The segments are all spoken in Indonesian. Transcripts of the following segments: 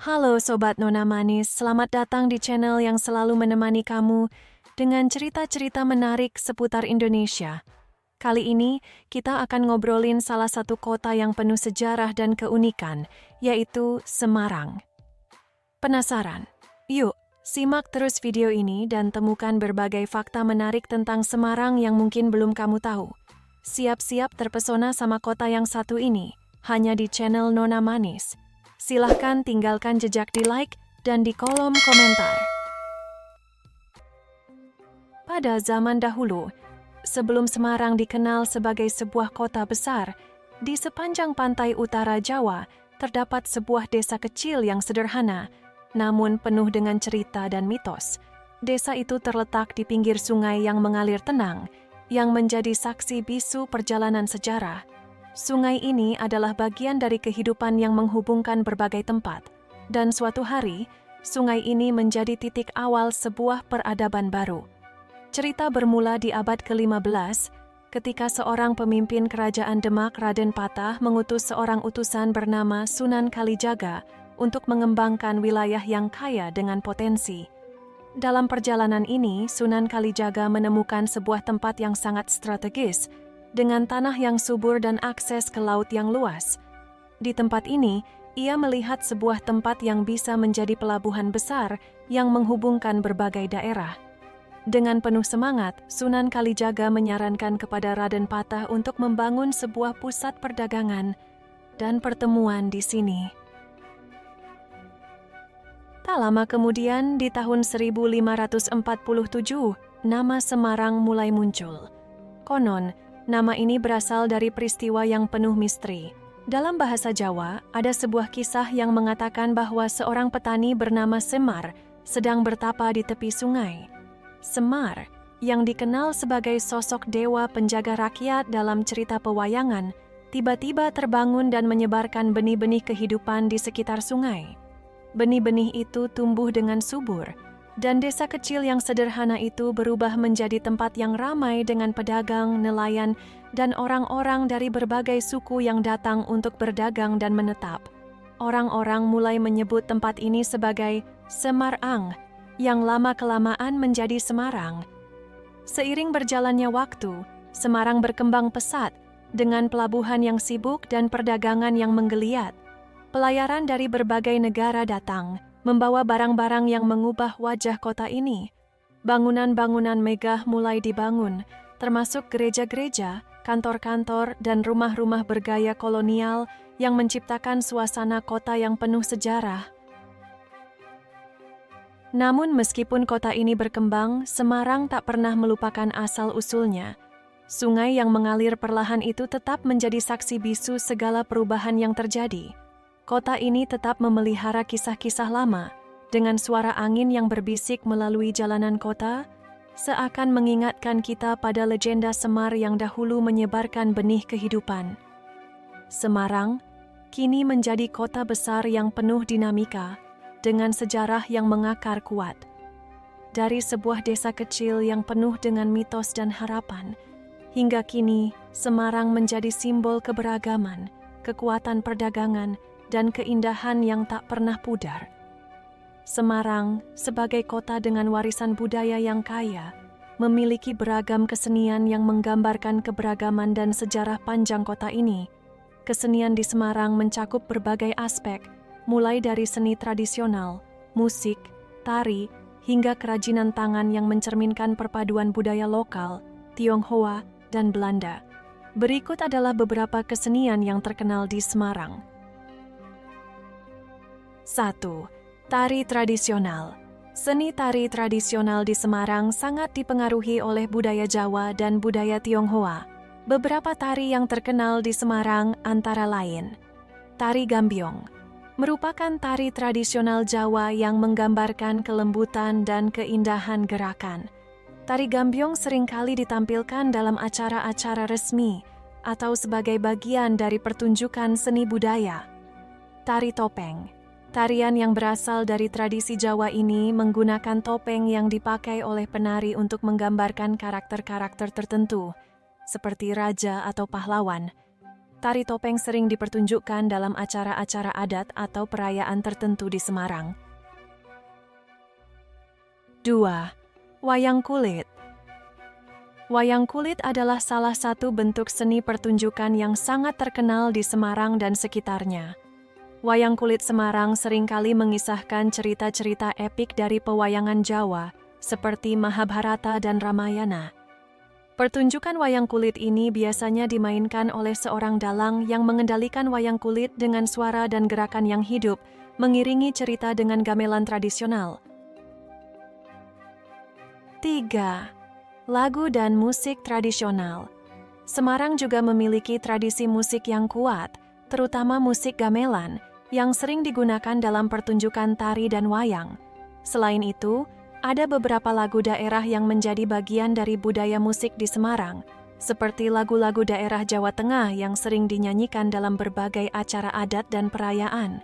Halo Sobat Nona Manis, selamat datang di channel yang selalu menemani kamu dengan cerita-cerita menarik seputar Indonesia. Kali ini, kita akan ngobrolin salah satu kota yang penuh sejarah dan keunikan, yaitu Semarang. Penasaran? Yuk, simak terus video ini dan temukan berbagai fakta menarik tentang Semarang yang mungkin belum kamu tahu. Siap-siap terpesona sama kota yang satu ini, hanya di channel Nona Manis. Silahkan tinggalkan jejak di like dan di kolom komentar. Pada zaman dahulu, sebelum Semarang dikenal sebagai sebuah kota besar, di sepanjang pantai utara Jawa terdapat sebuah desa kecil yang sederhana, namun penuh dengan cerita dan mitos. Desa itu terletak di pinggir sungai yang mengalir tenang, yang menjadi saksi bisu perjalanan sejarah. Sungai ini adalah bagian dari kehidupan yang menghubungkan berbagai tempat, dan suatu hari, sungai ini menjadi titik awal sebuah peradaban baru. Cerita bermula di abad ke-15, ketika seorang pemimpin kerajaan Demak, Raden Patah, mengutus seorang utusan bernama Sunan Kalijaga untuk mengembangkan wilayah yang kaya dengan potensi. Dalam perjalanan ini, Sunan Kalijaga menemukan sebuah tempat yang sangat strategis, dengan tanah yang subur dan akses ke laut yang luas. Di tempat ini, ia melihat sebuah tempat yang bisa menjadi pelabuhan besar yang menghubungkan berbagai daerah. Dengan penuh semangat, Sunan Kalijaga menyarankan kepada Raden Patah untuk membangun sebuah pusat perdagangan dan pertemuan di sini. Tak lama kemudian, di tahun 1547, nama Semarang mulai muncul. Konon, nama ini berasal dari peristiwa yang penuh misteri. Dalam bahasa Jawa, ada sebuah kisah yang mengatakan bahwa seorang petani bernama Semar sedang bertapa di tepi sungai. Semar, yang dikenal sebagai sosok dewa penjaga rakyat dalam cerita pewayangan, tiba-tiba terbangun dan menyebarkan benih-benih kehidupan di sekitar sungai. Benih-benih itu tumbuh dengan subur, dan desa kecil yang sederhana itu berubah menjadi tempat yang ramai dengan pedagang, nelayan, dan orang-orang dari berbagai suku yang datang untuk berdagang dan menetap. Orang-orang mulai menyebut tempat ini sebagai Semarang, yang lama-kelamaan menjadi Semarang. Seiring berjalannya waktu, Semarang berkembang pesat dengan pelabuhan yang sibuk dan perdagangan yang menggeliat. Pelayaran dari berbagai negara datang, membawa barang-barang yang mengubah wajah kota ini. Bangunan-bangunan megah mulai dibangun, termasuk gereja-gereja, kantor-kantor, dan rumah-rumah bergaya kolonial yang menciptakan suasana kota yang penuh sejarah. Namun meskipun kota ini berkembang, Semarang tak pernah melupakan asal-usulnya. Sungai yang mengalir perlahan itu tetap menjadi saksi bisu segala perubahan yang terjadi. Kota ini tetap memelihara kisah-kisah lama, dengan suara angin yang berbisik melalui jalanan kota, seakan mengingatkan kita pada legenda Semar yang dahulu menyebarkan benih kehidupan. Semarang kini menjadi kota besar yang penuh dinamika, dengan sejarah yang mengakar kuat. Dari sebuah desa kecil yang penuh dengan mitos dan harapan, hingga kini Semarang menjadi simbol keberagaman, kekuatan perdagangan, dan keindahan yang tak pernah pudar. Semarang, sebagai kota dengan warisan budaya yang kaya, memiliki beragam kesenian yang menggambarkan keberagaman dan sejarah panjang kota ini. Kesenian di Semarang mencakup berbagai aspek, mulai dari seni tradisional, musik, tari, hingga kerajinan tangan yang mencerminkan perpaduan budaya lokal, Tionghoa, dan Belanda. Berikut adalah beberapa kesenian yang terkenal di Semarang. 1. Tari tradisional. Seni tari tradisional di Semarang sangat dipengaruhi oleh budaya Jawa dan budaya Tionghoa. Beberapa tari yang terkenal di Semarang antara lain: Tari Gambyong, merupakan tari tradisional Jawa yang menggambarkan kelembutan dan keindahan gerakan. Tari Gambyong seringkali ditampilkan dalam acara-acara resmi atau sebagai bagian dari pertunjukan seni budaya. Tari Topeng. Tarian yang berasal dari tradisi Jawa ini menggunakan topeng yang dipakai oleh penari untuk menggambarkan karakter-karakter tertentu, seperti raja atau pahlawan. Tari topeng sering dipertunjukkan dalam acara-acara adat atau perayaan tertentu di Semarang. 2. Wayang kulit. Wayang kulit adalah salah satu bentuk seni pertunjukan yang sangat terkenal di Semarang dan sekitarnya. Wayang kulit Semarang seringkali mengisahkan cerita-cerita epik dari pewayangan Jawa, seperti Mahabharata dan Ramayana. Pertunjukan wayang kulit ini biasanya dimainkan oleh seorang dalang yang mengendalikan wayang kulit dengan suara dan gerakan yang hidup, mengiringi cerita dengan gamelan tradisional. 3. Lagu dan musik tradisional. Semarang juga memiliki tradisi musik yang kuat, terutama musik gamelan, yang sering digunakan dalam pertunjukan tari dan wayang. Selain itu, ada beberapa lagu daerah yang menjadi bagian dari budaya musik di Semarang, seperti lagu-lagu daerah Jawa Tengah yang sering dinyanyikan dalam berbagai acara adat dan perayaan.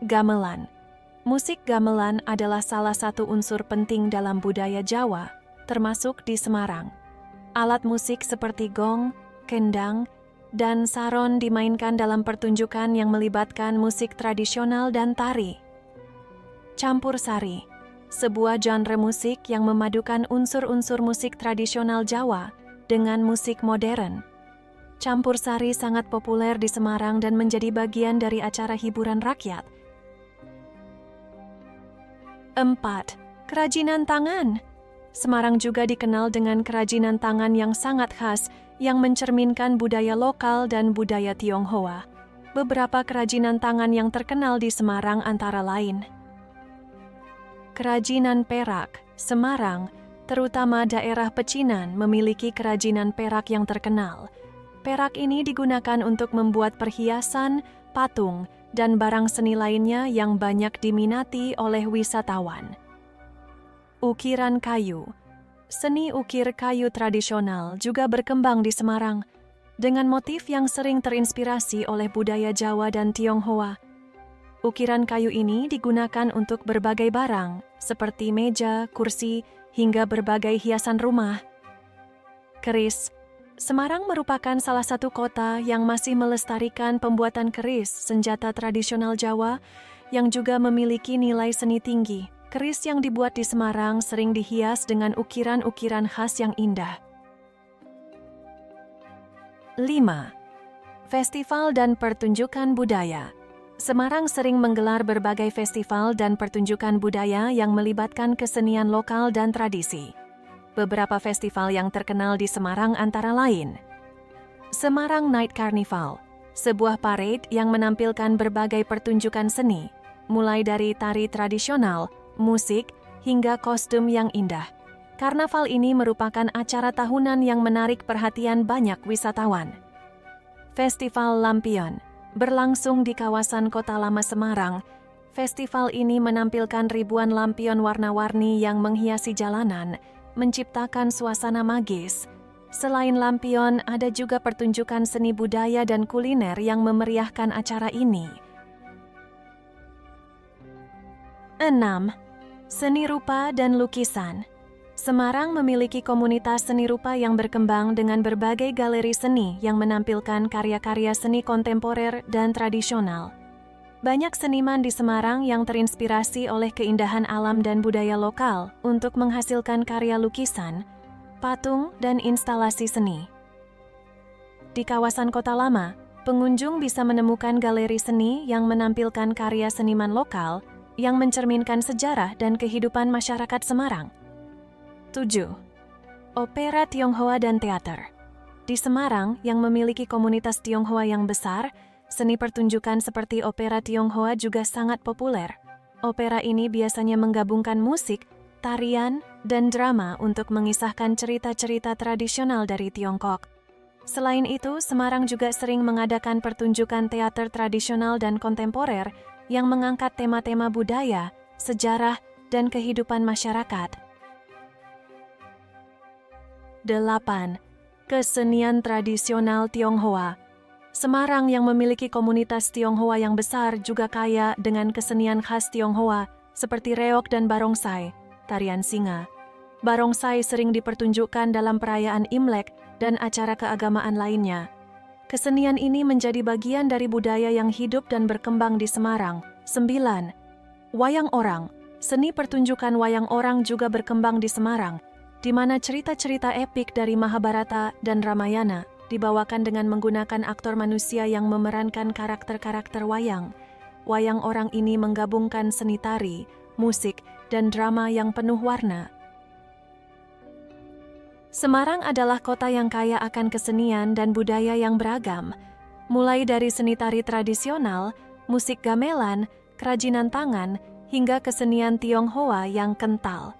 Gamelan. Musik gamelan adalah salah satu unsur penting dalam budaya Jawa, termasuk di Semarang. Alat musik seperti gong, kendang, dan saron dimainkan dalam pertunjukan yang melibatkan musik tradisional dan tari. Campur sari. Sebuah genre musik yang memadukan unsur-unsur musik tradisional Jawa dengan musik modern. Campur sari sangat populer di Semarang dan menjadi bagian dari acara hiburan rakyat. 4. Kerajinan tangan. Semarang juga dikenal dengan kerajinan tangan yang sangat khas yang mencerminkan budaya lokal dan budaya Tionghoa. Beberapa kerajinan tangan yang terkenal di Semarang antara lain: Kerajinan perak. Semarang, terutama daerah pecinan, memiliki kerajinan perak yang terkenal. Perak ini digunakan untuk membuat perhiasan, patung, dan barang seni lainnya yang banyak diminati oleh wisatawan. Ukiran kayu. Seni ukir kayu tradisional juga berkembang di Semarang, dengan motif yang sering terinspirasi oleh budaya Jawa dan Tionghoa. Ukiran kayu ini digunakan untuk berbagai barang, seperti meja, kursi, hingga berbagai hiasan rumah. Keris. Semarang merupakan salah satu kota yang masih melestarikan pembuatan keris, senjata tradisional Jawa, yang juga memiliki nilai seni tinggi. Keris yang dibuat di Semarang sering dihias dengan ukiran-ukiran khas yang indah. 5. Festival dan pertunjukan budaya. Semarang sering menggelar berbagai festival dan pertunjukan budaya yang melibatkan kesenian lokal dan tradisi. Beberapa festival yang terkenal di Semarang antara lain: Semarang Night Carnival, sebuah parade yang menampilkan berbagai pertunjukan seni, mulai dari tari tradisional, musik, hingga kostum yang indah. Karnaval ini merupakan acara tahunan yang menarik perhatian banyak wisatawan. Festival Lampion berlangsung di kawasan Kota Lama Semarang. Festival ini menampilkan ribuan lampion warna-warni yang menghiasi jalanan, menciptakan suasana magis. Selain lampion, ada juga pertunjukan seni budaya dan kuliner yang memeriahkan acara ini. 6. Seni rupa dan lukisan. Semarang memiliki komunitas seni rupa yang berkembang dengan berbagai galeri seni yang menampilkan karya-karya seni kontemporer dan tradisional. Banyak seniman di Semarang yang terinspirasi oleh keindahan alam dan budaya lokal untuk menghasilkan karya lukisan, patung, dan instalasi seni. Di kawasan Kota Lama, pengunjung bisa menemukan galeri seni yang menampilkan karya seniman lokal yang mencerminkan sejarah dan kehidupan masyarakat Semarang. 7. Opera Tionghoa dan teater. Di Semarang, yang memiliki komunitas Tionghoa yang besar, seni pertunjukan seperti opera Tionghoa juga sangat populer. Opera ini biasanya menggabungkan musik, tarian, dan drama untuk mengisahkan cerita-cerita tradisional dari Tiongkok. Selain itu, Semarang juga sering mengadakan pertunjukan teater tradisional dan kontemporer yang mengangkat tema-tema budaya, sejarah, dan kehidupan masyarakat. 8. Kesenian tradisional Tionghoa. Semarang yang memiliki komunitas Tionghoa yang besar juga kaya dengan kesenian khas Tionghoa seperti reok dan barongsai, tarian singa. Barongsai sering dipertunjukkan dalam perayaan Imlek dan acara keagamaan lainnya. Kesenian ini menjadi bagian dari budaya yang hidup dan berkembang di Semarang. 9. Wayang orang. Seni pertunjukan wayang orang juga berkembang di Semarang, di mana cerita-cerita epik dari Mahabharata dan Ramayana dibawakan dengan menggunakan aktor manusia yang memerankan karakter-karakter wayang. Wayang orang ini menggabungkan seni tari, musik, dan drama yang penuh warna. Semarang adalah kota yang kaya akan kesenian dan budaya yang beragam, mulai dari seni tari tradisional, musik gamelan, kerajinan tangan, hingga kesenian Tionghoa yang kental.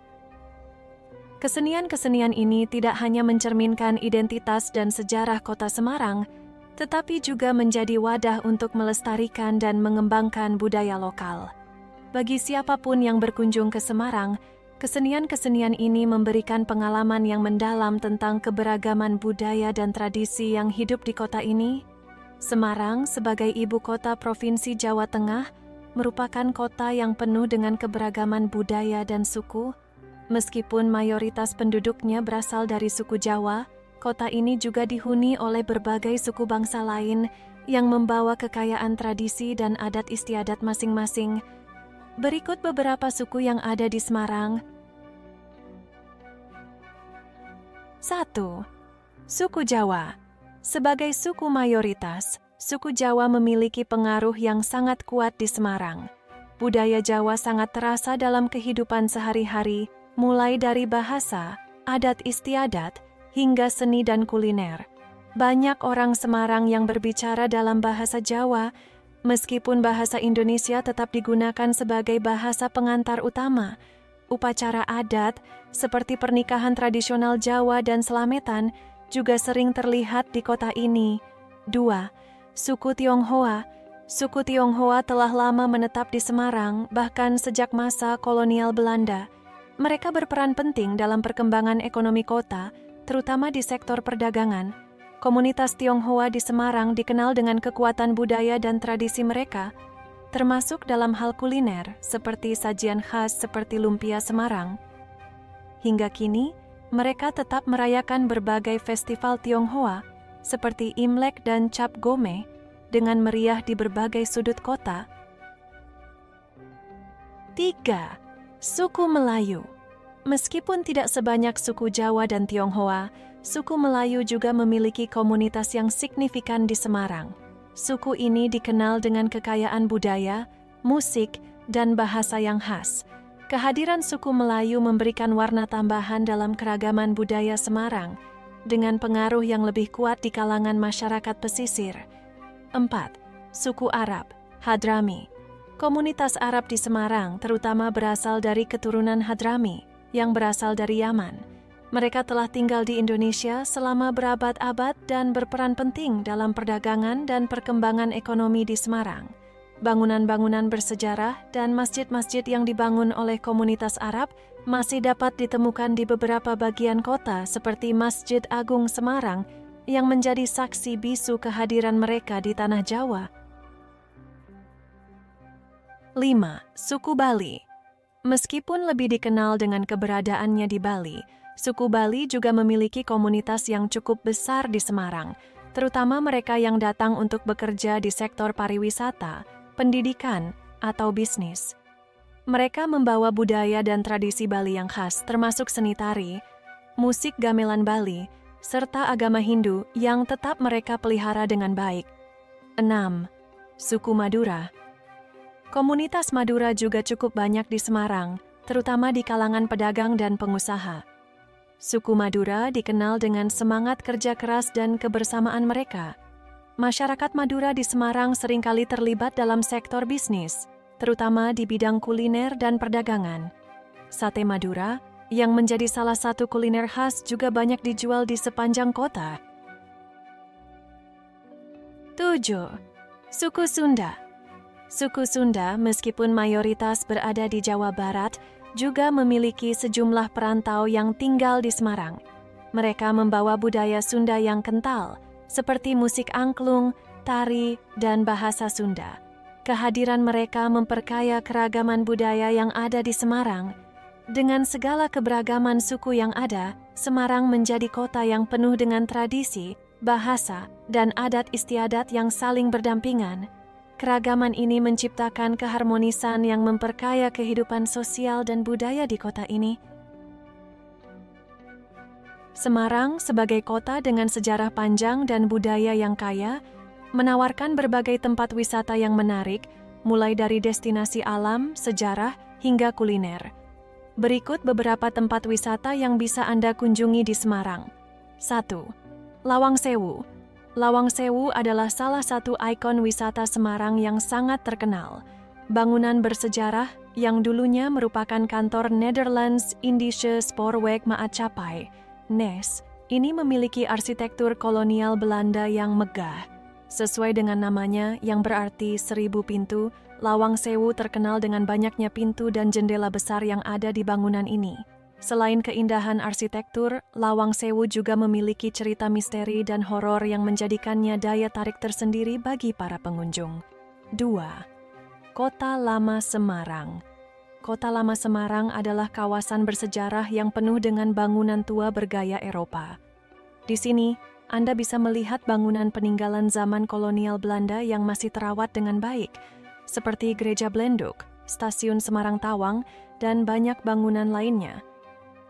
Kesenian-kesenian ini tidak hanya mencerminkan identitas dan sejarah kota Semarang, tetapi juga menjadi wadah untuk melestarikan dan mengembangkan budaya lokal. Bagi siapapun yang berkunjung ke Semarang, kesenian-kesenian ini memberikan pengalaman yang mendalam tentang keberagaman budaya dan tradisi yang hidup di kota ini. Semarang sebagai ibu kota Provinsi Jawa Tengah merupakan kota yang penuh dengan keberagaman budaya dan suku. Meskipun mayoritas penduduknya berasal dari suku Jawa, kota ini juga dihuni oleh berbagai suku bangsa lain yang membawa kekayaan tradisi dan adat istiadat masing-masing. Berikut beberapa suku yang ada di Semarang. 1. Suku Jawa. Sebagai suku mayoritas, suku Jawa memiliki pengaruh yang sangat kuat di Semarang. Budaya Jawa sangat terasa dalam kehidupan sehari-hari, mulai dari bahasa, adat istiadat, hingga seni dan kuliner. Banyak orang Semarang yang berbicara dalam bahasa Jawa, meskipun bahasa Indonesia tetap digunakan sebagai bahasa pengantar utama. Upacara adat, seperti pernikahan tradisional Jawa dan Slametan, juga sering terlihat di kota ini. 2. Suku Tionghoa. Suku Tionghoa telah lama menetap di Semarang, bahkan sejak masa kolonial Belanda. Mereka berperan penting dalam perkembangan ekonomi kota, terutama di sektor perdagangan. Komunitas Tionghoa di Semarang dikenal dengan kekuatan budaya dan tradisi mereka, termasuk dalam hal kuliner seperti sajian khas seperti lumpia Semarang. Hingga kini, mereka tetap merayakan berbagai festival Tionghoa seperti Imlek dan Cap Gome dengan meriah di berbagai sudut kota. 3. Suku Melayu. Meskipun tidak sebanyak suku Jawa dan Tionghoa, suku Melayu juga memiliki komunitas yang signifikan di Semarang. Suku ini dikenal dengan kekayaan budaya, musik, dan bahasa yang khas. Kehadiran suku Melayu memberikan warna tambahan dalam keragaman budaya Semarang, dengan pengaruh yang lebih kuat di kalangan masyarakat pesisir. 4. Suku Arab, Hadrami. Komunitas Arab di Semarang terutama berasal dari keturunan Hadrami, yang berasal dari Yaman. Mereka telah tinggal di Indonesia selama berabad-abad dan berperan penting dalam perdagangan dan perkembangan ekonomi di Semarang. Bangunan-bangunan bersejarah dan masjid-masjid yang dibangun oleh komunitas Arab masih dapat ditemukan di beberapa bagian kota seperti Masjid Agung Semarang yang menjadi saksi bisu kehadiran mereka di Tanah Jawa. 5. Suku Bali. Meskipun lebih dikenal dengan keberadaannya di Bali, suku Bali juga memiliki komunitas yang cukup besar di Semarang, terutama mereka yang datang untuk bekerja di sektor pariwisata, pendidikan, atau bisnis. Mereka membawa budaya dan tradisi Bali yang khas, termasuk seni tari, musik gamelan Bali, serta agama Hindu yang tetap mereka pelihara dengan baik. 6. Suku Madura. Komunitas Madura juga cukup banyak di Semarang, terutama di kalangan pedagang dan pengusaha. Suku Madura dikenal dengan semangat kerja keras dan kebersamaan mereka. Masyarakat Madura di Semarang seringkali terlibat dalam sektor bisnis, terutama di bidang kuliner dan perdagangan. Sate Madura, yang menjadi salah satu kuliner khas, juga banyak dijual di sepanjang kota. 7. Suku Sunda. Suku Sunda, meskipun mayoritas berada di Jawa Barat, juga memiliki sejumlah perantau yang tinggal di Semarang. Mereka membawa budaya Sunda yang kental, seperti musik angklung, tari, dan bahasa Sunda. Kehadiran mereka memperkaya keragaman budaya yang ada di Semarang. Dengan segala keberagaman suku yang ada, Semarang menjadi kota yang penuh dengan tradisi, bahasa, dan adat istiadat yang saling berdampingan. Keragaman ini menciptakan keharmonisan yang memperkaya kehidupan sosial dan budaya di kota ini. Semarang sebagai kota dengan sejarah panjang dan budaya yang kaya, menawarkan berbagai tempat wisata yang menarik, mulai dari destinasi alam, sejarah, hingga kuliner. Berikut beberapa tempat wisata yang bisa Anda kunjungi di Semarang. 1. Lawang Sewu. Lawang Sewu adalah salah satu ikon wisata Semarang yang sangat terkenal. Bangunan bersejarah yang dulunya merupakan kantor Nederlands Indische Spoorweg Maatschappij, NES, ini memiliki arsitektur kolonial Belanda yang megah. Sesuai dengan namanya yang berarti 1000 pintu, Lawang Sewu terkenal dengan banyaknya pintu dan jendela besar yang ada di bangunan ini. Selain keindahan arsitektur, Lawang Sewu juga memiliki cerita misteri dan horor yang menjadikannya daya tarik tersendiri bagi para pengunjung. 2. Kota Lama Semarang. Kota Lama Semarang adalah kawasan bersejarah yang penuh dengan bangunan tua bergaya Eropa. Di sini, Anda bisa melihat bangunan peninggalan zaman kolonial Belanda yang masih terawat dengan baik, seperti Gereja Blenduk, Stasiun Semarang Tawang, dan banyak bangunan lainnya.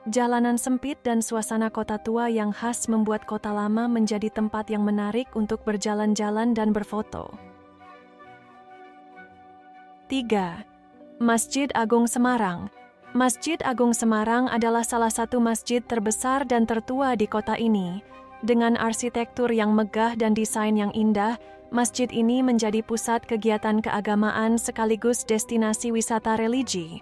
Jalanan sempit dan suasana kota tua yang khas membuat Kota Lama menjadi tempat yang menarik untuk berjalan-jalan dan berfoto. 3. Masjid Agung Semarang. Masjid Agung Semarang adalah salah satu masjid terbesar dan tertua di kota ini. Dengan arsitektur yang megah dan desain yang indah, masjid ini menjadi pusat kegiatan keagamaan sekaligus destinasi wisata religi.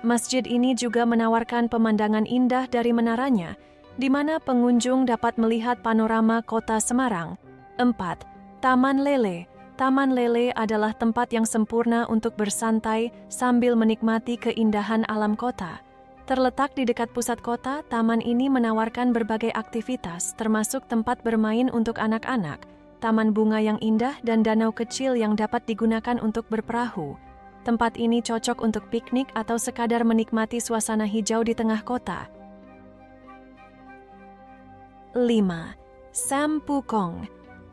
Masjid ini juga menawarkan pemandangan indah dari menaranya, di mana pengunjung dapat melihat panorama kota Semarang. 4. Taman Lele. Taman Lele adalah tempat yang sempurna untuk bersantai sambil menikmati keindahan alam kota. Terletak di dekat pusat kota, taman ini menawarkan berbagai aktivitas, termasuk tempat bermain untuk anak-anak, taman bunga yang indah, dan danau kecil yang dapat digunakan untuk berperahu. Tempat ini cocok untuk piknik atau sekadar menikmati suasana hijau di tengah kota. 5. Sampukong.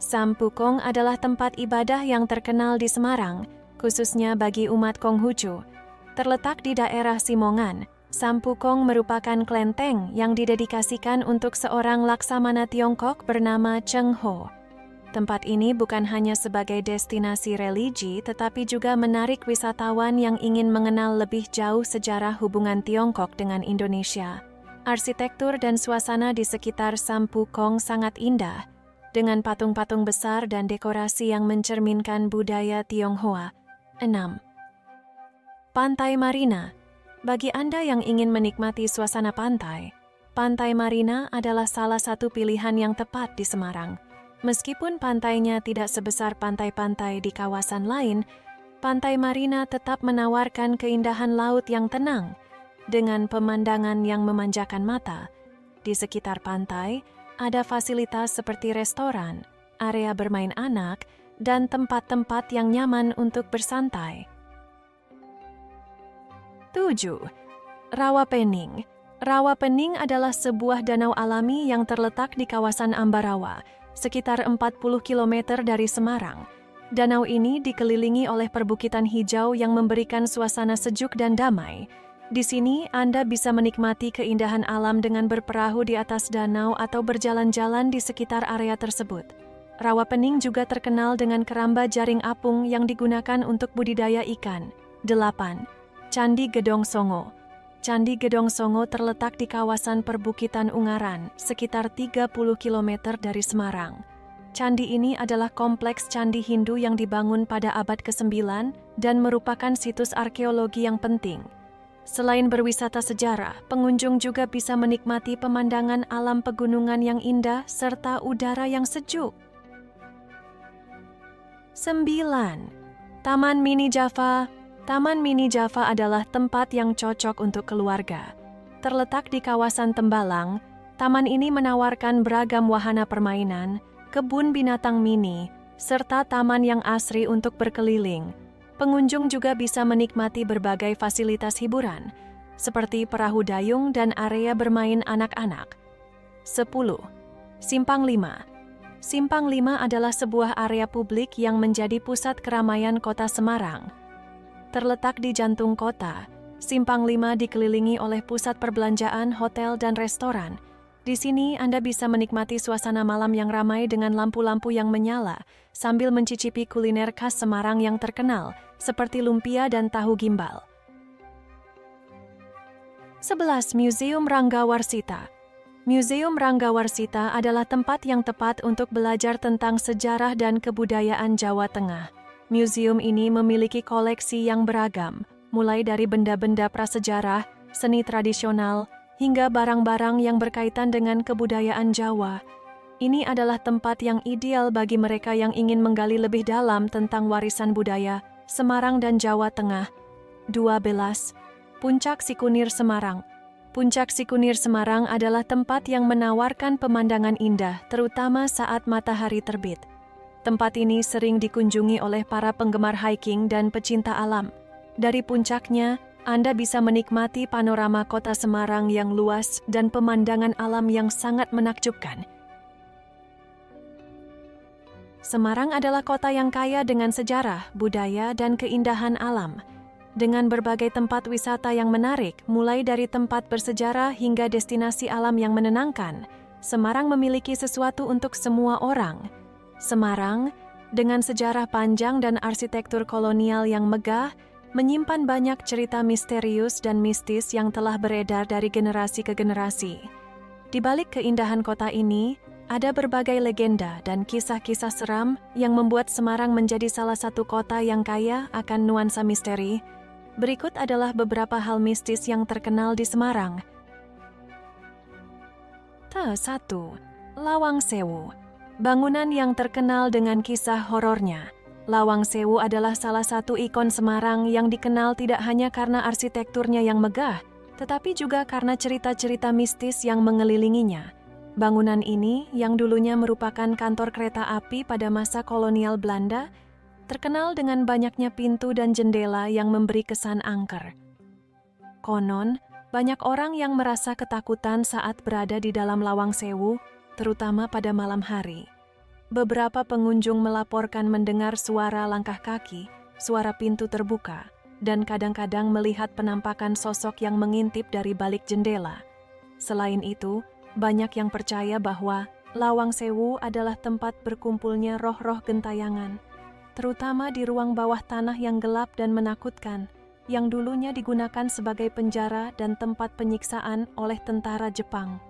Sampukong adalah tempat ibadah yang terkenal di Semarang, khususnya bagi umat Konghucu. Terletak di daerah Simongan, Sampukong merupakan kelenteng yang didedikasikan untuk seorang laksamana Tiongkok bernama Cheng Ho. Tempat ini bukan hanya sebagai destinasi religi, tetapi juga menarik wisatawan yang ingin mengenal lebih jauh sejarah hubungan Tiongkok dengan Indonesia. Arsitektur dan suasana di sekitar Sampukong sangat indah, dengan patung-patung besar dan dekorasi yang mencerminkan budaya Tionghoa. 6. Pantai Marina. Bagi Anda yang ingin menikmati suasana pantai, Pantai Marina adalah salah satu pilihan yang tepat di Semarang. Meskipun pantainya tidak sebesar pantai-pantai di kawasan lain, Pantai Marina tetap menawarkan keindahan laut yang tenang, dengan pemandangan yang memanjakan mata. Di sekitar pantai, ada fasilitas seperti restoran, area bermain anak, dan tempat-tempat yang nyaman untuk bersantai. 7. Rawapening. Rawapening adalah sebuah danau alami yang terletak di kawasan Ambarawa, sekitar 40 km dari Semarang. Danau ini dikelilingi oleh perbukitan hijau yang memberikan suasana sejuk dan damai. Di sini, Anda bisa menikmati keindahan alam dengan berperahu di atas danau atau berjalan-jalan di sekitar area tersebut. Rawapening juga terkenal dengan keramba jaring apung yang digunakan untuk budidaya ikan. 8. Candi Gedong Songo. Candi Gedong Songo terletak di kawasan perbukitan Ungaran, sekitar 30 km dari Semarang. Candi ini adalah kompleks candi Hindu yang dibangun pada abad ke-9 dan merupakan situs arkeologi yang penting. Selain berwisata sejarah, pengunjung juga bisa menikmati pemandangan alam pegunungan yang indah serta udara yang sejuk. 9. Taman Mini Java. Taman Mini Java adalah tempat yang cocok untuk keluarga. Terletak di kawasan Tembalang, taman ini menawarkan beragam wahana permainan, kebun binatang mini, serta taman yang asri untuk berkeliling. Pengunjung juga bisa menikmati berbagai fasilitas hiburan, seperti perahu dayung dan area bermain anak-anak. 10. Simpang 5. Simpang 5 adalah sebuah area publik yang menjadi pusat keramaian kota Semarang. Terletak di jantung kota, Simpang 5 dikelilingi oleh pusat perbelanjaan, hotel, dan restoran. Di sini Anda bisa menikmati suasana malam yang ramai dengan lampu-lampu yang menyala, sambil mencicipi kuliner khas Semarang yang terkenal, seperti lumpia dan tahu gimbal. 11. Museum Ranggawarsita. Museum Ranggawarsita adalah tempat yang tepat untuk belajar tentang sejarah dan kebudayaan Jawa Tengah. Museum ini memiliki koleksi yang beragam, mulai dari benda-benda prasejarah, seni tradisional, hingga barang-barang yang berkaitan dengan kebudayaan Jawa. Ini adalah tempat yang ideal bagi mereka yang ingin menggali lebih dalam tentang warisan budaya Semarang dan Jawa Tengah. 12. Puncak Sikunir Semarang. Puncak Sikunir Semarang adalah tempat yang menawarkan pemandangan indah, terutama saat matahari terbit. Tempat ini sering dikunjungi oleh para penggemar hiking dan pecinta alam. Dari puncaknya, Anda bisa menikmati panorama kota Semarang yang luas dan pemandangan alam yang sangat menakjubkan. Semarang adalah kota yang kaya dengan sejarah, budaya, dan keindahan alam. Dengan berbagai tempat wisata yang menarik, mulai dari tempat bersejarah hingga destinasi alam yang menenangkan, Semarang memiliki sesuatu untuk semua orang. Semarang, dengan sejarah panjang dan arsitektur kolonial yang megah, menyimpan banyak cerita misterius dan mistis yang telah beredar dari generasi ke generasi. Di balik keindahan kota ini, ada berbagai legenda dan kisah-kisah seram yang membuat Semarang menjadi salah satu kota yang kaya akan nuansa misteri. Berikut adalah beberapa hal mistis yang terkenal di Semarang. 1. Lawang Sewu. Bangunan yang terkenal dengan kisah horornya. Lawang Sewu adalah salah satu ikon Semarang yang dikenal tidak hanya karena arsitekturnya yang megah, tetapi juga karena cerita-cerita mistis yang mengelilinginya. Bangunan ini, yang dulunya merupakan kantor kereta api pada masa kolonial Belanda, terkenal dengan banyaknya pintu dan jendela yang memberi kesan angker. Konon, banyak orang yang merasa ketakutan saat berada di dalam Lawang Sewu, terutama pada malam hari. Beberapa pengunjung melaporkan mendengar suara langkah kaki, suara pintu terbuka, dan kadang-kadang melihat penampakan sosok yang mengintip dari balik jendela. Selain itu, banyak yang percaya bahwa Lawang Sewu adalah tempat berkumpulnya roh-roh gentayangan, terutama di ruang bawah tanah yang gelap dan menakutkan, yang dulunya digunakan sebagai penjara dan tempat penyiksaan oleh tentara Jepang.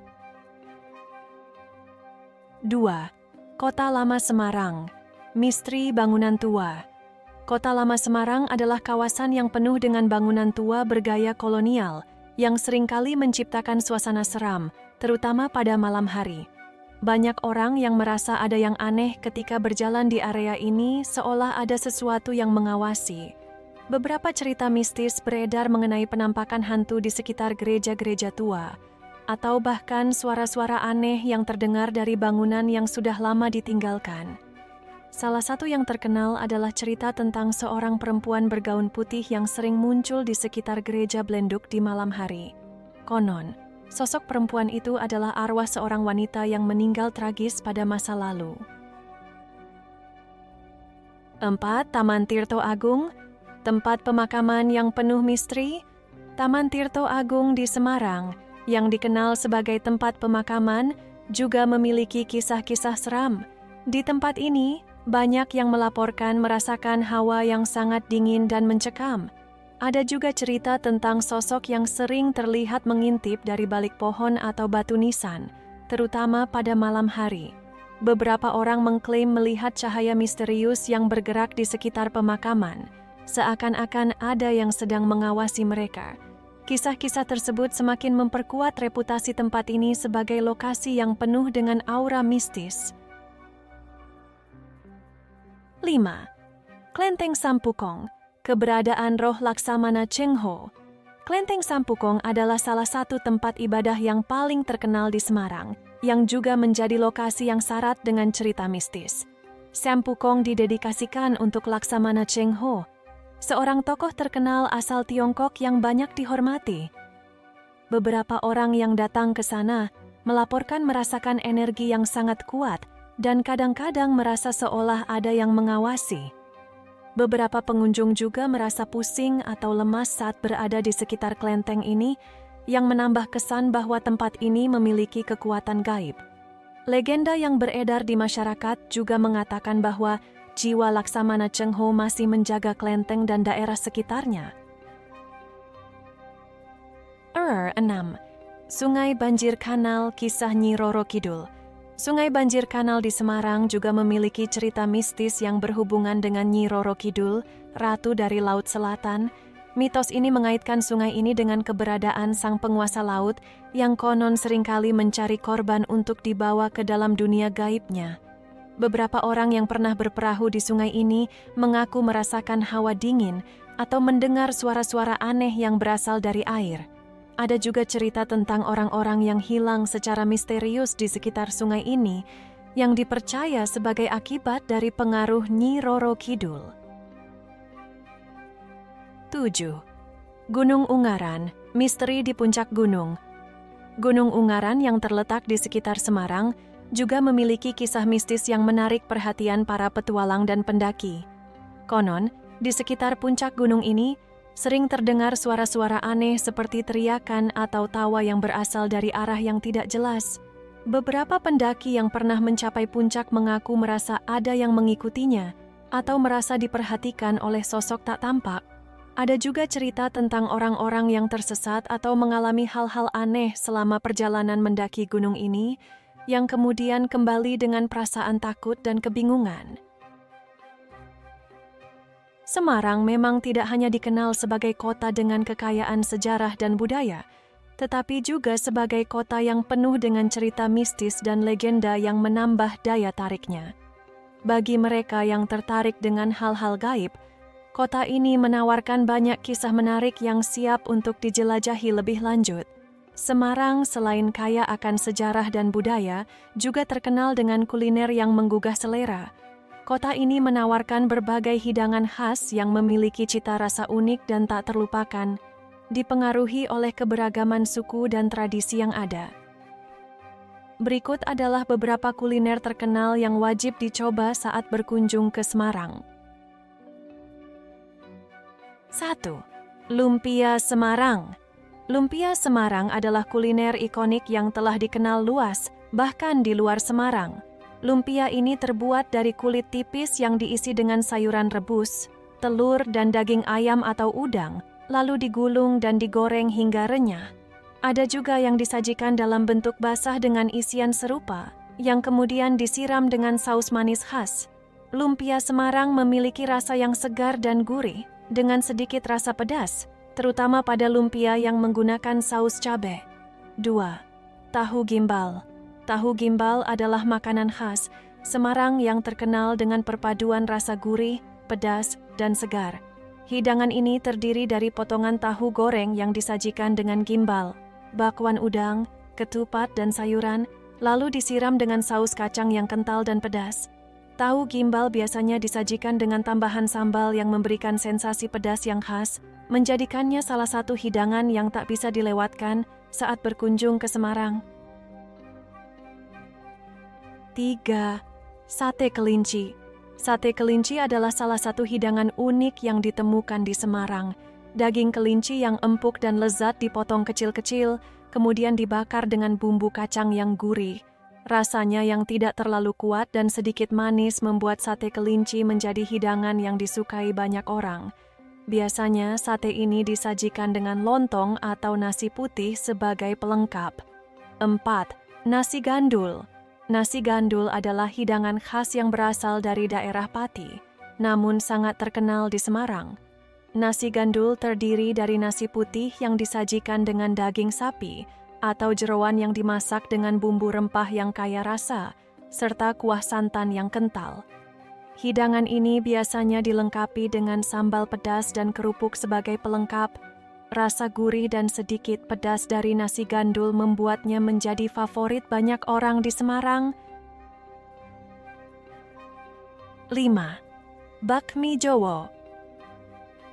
2. Kota Lama Semarang. Misteri Bangunan Tua. Kota Lama Semarang adalah kawasan yang penuh dengan bangunan tua bergaya kolonial, yang seringkali menciptakan suasana seram, terutama pada malam hari. Banyak orang yang merasa ada yang aneh ketika berjalan di area ini, seolah ada sesuatu yang mengawasi. Beberapa cerita mistis beredar mengenai penampakan hantu di sekitar gereja-gereja tua, atau bahkan suara-suara aneh yang terdengar dari bangunan yang sudah lama ditinggalkan. Salah satu yang terkenal adalah cerita tentang seorang perempuan bergaun putih yang sering muncul di sekitar gereja Blenduk di malam hari. Konon, sosok perempuan itu adalah arwah seorang wanita yang meninggal tragis pada masa lalu. 4. Taman Tirto Agung. Tempat pemakaman yang penuh misteri. Taman Tirto Agung di Semarang, yang dikenal sebagai tempat pemakaman, juga memiliki kisah-kisah seram. Di tempat ini, banyak yang melaporkan merasakan hawa yang sangat dingin dan mencekam. Ada juga cerita tentang sosok yang sering terlihat mengintip dari balik pohon atau batu nisan, terutama pada malam hari. Beberapa orang mengklaim melihat cahaya misterius yang bergerak di sekitar pemakaman, seakan-akan ada yang sedang mengawasi mereka. Kisah-kisah tersebut semakin memperkuat reputasi tempat ini sebagai lokasi yang penuh dengan aura mistis. 5. Klenteng Sampukong. Keberadaan roh Laksamana Cheng Ho. Klenteng Sampukong adalah salah satu tempat ibadah yang paling terkenal di Semarang, yang juga menjadi lokasi yang syarat dengan cerita mistis. Sampukong didedikasikan untuk Laksamana Cheng Ho, seorang tokoh terkenal asal Tiongkok yang banyak dihormati. Beberapa orang yang datang ke sana melaporkan merasakan energi yang sangat kuat dan kadang-kadang merasa seolah ada yang mengawasi. Beberapa pengunjung juga merasa pusing atau lemas saat berada di sekitar kelenteng ini, yang menambah kesan bahwa tempat ini memiliki kekuatan gaib. Legenda yang beredar di masyarakat juga mengatakan bahwa jiwa Laksamana Cheng Ho masih menjaga kelenteng dan daerah sekitarnya. 6. Sungai Banjir Kanal Kisah Nyi Roro Kidul. Sungai Banjir Kanal di Semarang juga memiliki cerita mistis yang berhubungan dengan Nyi Roro Kidul, ratu dari Laut Selatan. Mitos ini mengaitkan sungai ini dengan keberadaan sang penguasa laut yang konon seringkali mencari korban untuk dibawa ke dalam dunia gaibnya. Beberapa orang yang pernah berperahu di sungai ini mengaku merasakan hawa dingin atau mendengar suara-suara aneh yang berasal dari air. Ada juga cerita tentang orang-orang yang hilang secara misterius di sekitar sungai ini yang dipercaya sebagai akibat dari pengaruh Nyi Roro Kidul. 7. Gunung Ungaran, misteri di puncak gunung. Gunung Ungaran yang terletak di sekitar Semarang juga memiliki kisah mistis yang menarik perhatian para petualang dan pendaki. Konon, di sekitar puncak gunung ini sering terdengar suara-suara aneh seperti teriakan atau tawa yang berasal dari arah yang tidak jelas. Beberapa pendaki yang pernah mencapai puncak mengaku merasa ada yang mengikutinya atau merasa diperhatikan oleh sosok tak tampak. Ada juga cerita tentang orang-orang yang tersesat atau mengalami hal-hal aneh selama perjalanan mendaki gunung ini, yang kemudian kembali dengan perasaan takut dan kebingungan. Semarang memang tidak hanya dikenal sebagai kota dengan kekayaan sejarah dan budaya, tetapi juga sebagai kota yang penuh dengan cerita mistis dan legenda yang menambah daya tariknya. Bagi mereka yang tertarik dengan hal-hal gaib, kota ini menawarkan banyak kisah menarik yang siap untuk dijelajahi lebih lanjut. Semarang selain kaya akan sejarah dan budaya, juga terkenal dengan kuliner yang menggugah selera. Kota ini menawarkan berbagai hidangan khas yang memiliki cita rasa unik dan tak terlupakan, dipengaruhi oleh keberagaman suku dan tradisi yang ada. Berikut adalah beberapa kuliner terkenal yang wajib dicoba saat berkunjung ke Semarang. 1. Lumpia Semarang. Lumpia Semarang adalah kuliner ikonik yang telah dikenal luas, bahkan di luar Semarang. Lumpia ini terbuat dari kulit tipis yang diisi dengan sayuran rebus, telur dan daging ayam atau udang, lalu digulung dan digoreng hingga renyah. Ada juga yang disajikan dalam bentuk basah dengan isian serupa, yang kemudian disiram dengan saus manis khas. Lumpia Semarang memiliki rasa yang segar dan gurih, dengan sedikit rasa pedas, terutama pada lumpia yang menggunakan saus cabai. 2. Tahu gimbal. Tahu gimbal adalah makanan khas Semarang yang terkenal dengan perpaduan rasa gurih, pedas, dan segar. Hidangan ini terdiri dari potongan tahu goreng yang disajikan dengan gimbal, bakwan udang, ketupat, dan sayuran, lalu disiram dengan saus kacang yang kental dan pedas. Tahu gimbal biasanya disajikan dengan tambahan sambal yang memberikan sensasi pedas yang khas, menjadikannya salah satu hidangan yang tak bisa dilewatkan saat berkunjung ke Semarang. 3. Sate kelinci. Sate kelinci adalah salah satu hidangan unik yang ditemukan di Semarang. Daging kelinci yang empuk dan lezat dipotong kecil-kecil, kemudian dibakar dengan bumbu kacang yang gurih. Rasanya yang tidak terlalu kuat dan sedikit manis membuat sate kelinci menjadi hidangan yang disukai banyak orang. Biasanya sate ini disajikan dengan lontong atau nasi putih sebagai pelengkap. 4. Nasi gandul. Nasi gandul adalah hidangan khas yang berasal dari daerah Pati, namun sangat terkenal di Semarang. Nasi gandul terdiri dari nasi putih yang disajikan dengan daging sapi atau jeroan yang dimasak dengan bumbu rempah yang kaya rasa, serta kuah santan yang kental. Hidangan ini biasanya dilengkapi dengan sambal pedas dan kerupuk sebagai pelengkap. Rasa gurih dan sedikit pedas dari nasi gandul membuatnya menjadi favorit banyak orang di Semarang. 5. Bakmi Jowo.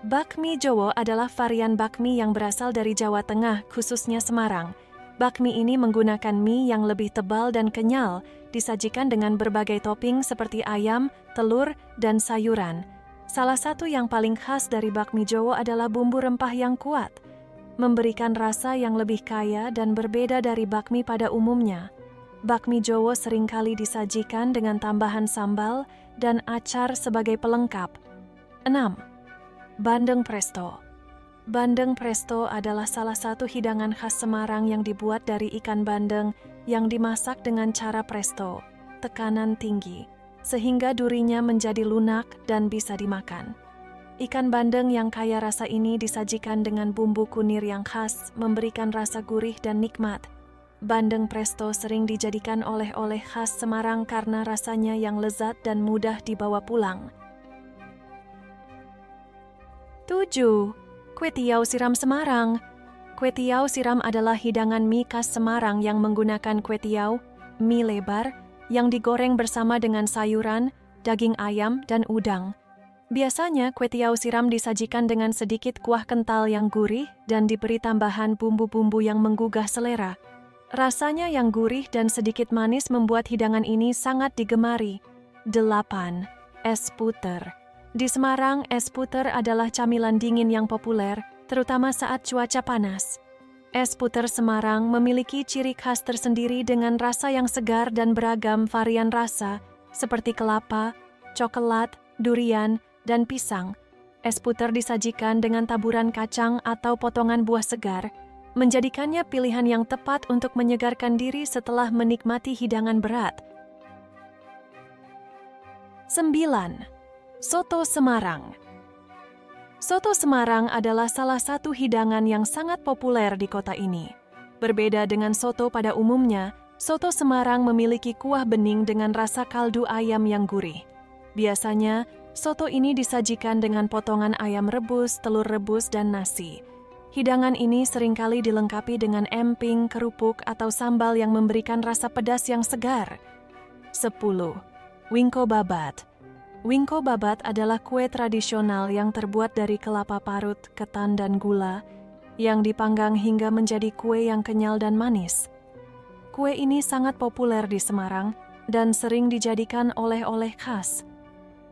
Bakmi Jowo adalah varian bakmi yang berasal dari Jawa Tengah, khususnya Semarang. Bakmi ini menggunakan mie yang lebih tebal dan kenyal, disajikan dengan berbagai topping seperti ayam, telur, dan sayuran. Salah satu yang paling khas dari bakmi Jowo adalah bumbu rempah yang kuat, memberikan rasa yang lebih kaya dan berbeda dari bakmi pada umumnya. Bakmi Jowo seringkali disajikan dengan tambahan sambal dan acar sebagai pelengkap. 6. Bandeng Presto. Bandeng presto adalah salah satu hidangan khas Semarang yang dibuat dari ikan bandeng yang dimasak dengan cara presto, tekanan tinggi, sehingga durinya menjadi lunak dan bisa dimakan. Ikan bandeng yang kaya rasa ini disajikan dengan bumbu kunir yang khas, memberikan rasa gurih dan nikmat. Bandeng presto sering dijadikan oleh-oleh khas Semarang karena rasanya yang lezat dan mudah dibawa pulang. 7. Kue tiaw siram Semarang. Kue tiaw siram adalah hidangan mie khas Semarang yang menggunakan kue tiaw, mie lebar, yang digoreng bersama dengan sayuran, daging ayam, dan udang. Biasanya kue tiaw siram disajikan dengan sedikit kuah kental yang gurih dan diberi tambahan bumbu-bumbu yang menggugah selera. Rasanya yang gurih dan sedikit manis membuat hidangan ini sangat digemari. 8. Es puter. Di Semarang, es puter adalah camilan dingin yang populer, terutama saat cuaca panas. Es puter Semarang memiliki ciri khas tersendiri dengan rasa yang segar dan beragam varian rasa, seperti kelapa, coklat, durian, dan pisang. Es puter disajikan dengan taburan kacang atau potongan buah segar, menjadikannya pilihan yang tepat untuk menyegarkan diri setelah menikmati hidangan berat. 9. Soto Semarang. Soto Semarang adalah salah satu hidangan yang sangat populer di kota ini. Berbeda dengan soto pada umumnya, soto Semarang memiliki kuah bening dengan rasa kaldu ayam yang gurih. Biasanya, soto ini disajikan dengan potongan ayam rebus, telur rebus, dan nasi. Hidangan ini seringkali dilengkapi dengan emping, kerupuk, atau sambal yang memberikan rasa pedas yang segar. 10. Wingko Babat. Wingko babat adalah kue tradisional yang terbuat dari kelapa parut, ketan, dan gula, yang dipanggang hingga menjadi kue yang kenyal dan manis. Kue ini sangat populer di Semarang dan sering dijadikan oleh-oleh khas.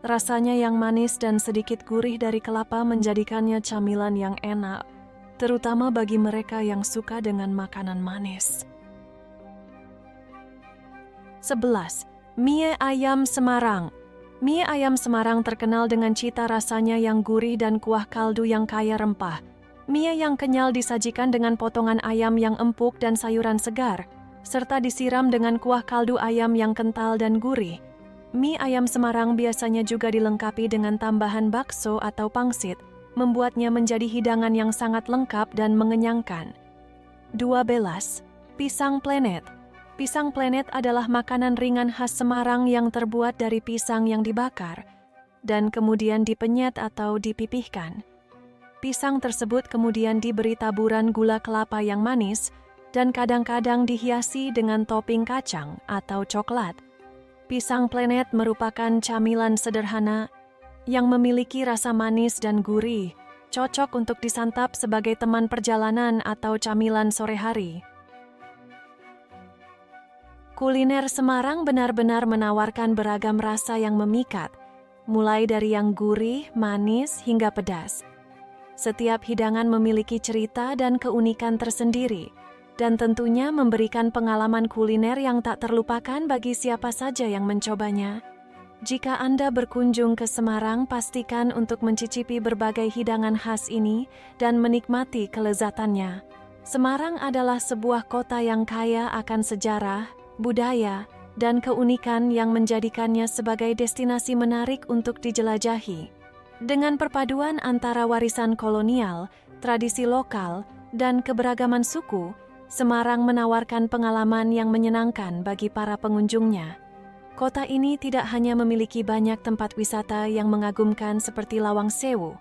Rasanya yang manis dan sedikit gurih dari kelapa menjadikannya camilan yang enak, terutama bagi mereka yang suka dengan makanan manis. 11. Mie ayam Semarang. Mie ayam Semarang terkenal dengan cita rasanya yang gurih dan kuah kaldu yang kaya rempah. Mie yang kenyal disajikan dengan potongan ayam yang empuk dan sayuran segar, serta disiram dengan kuah kaldu ayam yang kental dan gurih. Mie ayam Semarang biasanya juga dilengkapi dengan tambahan bakso atau pangsit, membuatnya menjadi hidangan yang sangat lengkap dan mengenyangkan. 12. Pisang Plenet. Pisang plenet adalah makanan ringan khas Semarang yang terbuat dari pisang yang dibakar dan kemudian dipenyet atau dipipihkan. Pisang tersebut kemudian diberi taburan gula kelapa yang manis dan kadang-kadang dihiasi dengan topping kacang atau coklat. Pisang plenet merupakan camilan sederhana yang memiliki rasa manis dan gurih, cocok untuk disantap sebagai teman perjalanan atau camilan sore hari. Kuliner Semarang benar-benar menawarkan beragam rasa yang memikat, mulai dari yang gurih, manis, hingga pedas. Setiap hidangan memiliki cerita dan keunikan tersendiri, dan tentunya memberikan pengalaman kuliner yang tak terlupakan bagi siapa saja yang mencobanya. Jika Anda berkunjung ke Semarang, pastikan untuk mencicipi berbagai hidangan khas ini dan menikmati kelezatannya. Semarang adalah sebuah kota yang kaya akan sejarah, budaya, dan keunikan yang menjadikannya sebagai destinasi menarik untuk dijelajahi. Dengan perpaduan antara warisan kolonial, tradisi lokal, dan keberagaman suku, Semarang menawarkan pengalaman yang menyenangkan bagi para pengunjungnya. Kota ini tidak hanya memiliki banyak tempat wisata yang mengagumkan seperti Lawang Sewu,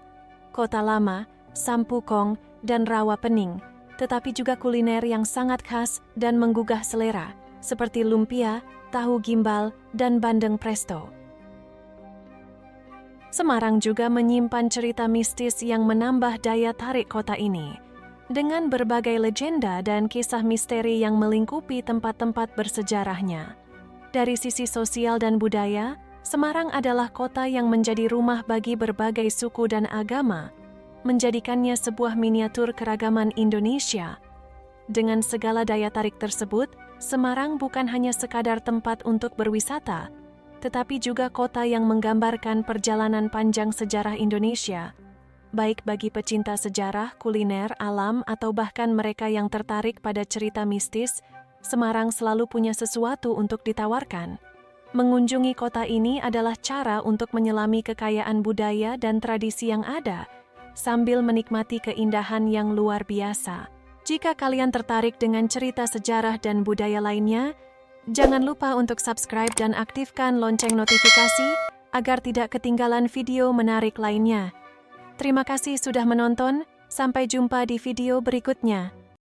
Kota Lama, Sampukong, dan Rawa Pening, tetapi juga kuliner yang sangat khas dan menggugah selera, seperti lumpia, tahu gimbal, dan bandeng presto. Semarang juga menyimpan cerita mistis yang menambah daya tarik kota ini. dengan berbagai legenda dan kisah misteri yang melingkupi tempat-tempat bersejarahnya. Dari sisi sosial dan budaya, Semarang adalah kota yang menjadi rumah bagi berbagai suku dan agama, menjadikannya sebuah miniatur keragaman Indonesia. Dengan segala daya tarik tersebut, Semarang bukan hanya sekadar tempat untuk berwisata, tetapi juga kota yang menggambarkan perjalanan panjang sejarah Indonesia, baik bagi pecinta sejarah, kuliner, alam, atau bahkan mereka yang tertarik pada cerita mistis. Semarang selalu punya sesuatu untuk ditawarkan. Mengunjungi kota ini adalah cara untuk menyelami kekayaan budaya dan tradisi yang ada, sambil menikmati keindahan yang luar biasa. Jika kalian tertarik dengan cerita sejarah dan budaya lainnya, jangan lupa untuk subscribe dan aktifkan lonceng notifikasi agar tidak ketinggalan video menarik lainnya. Terima kasih sudah menonton, sampai jumpa di video berikutnya.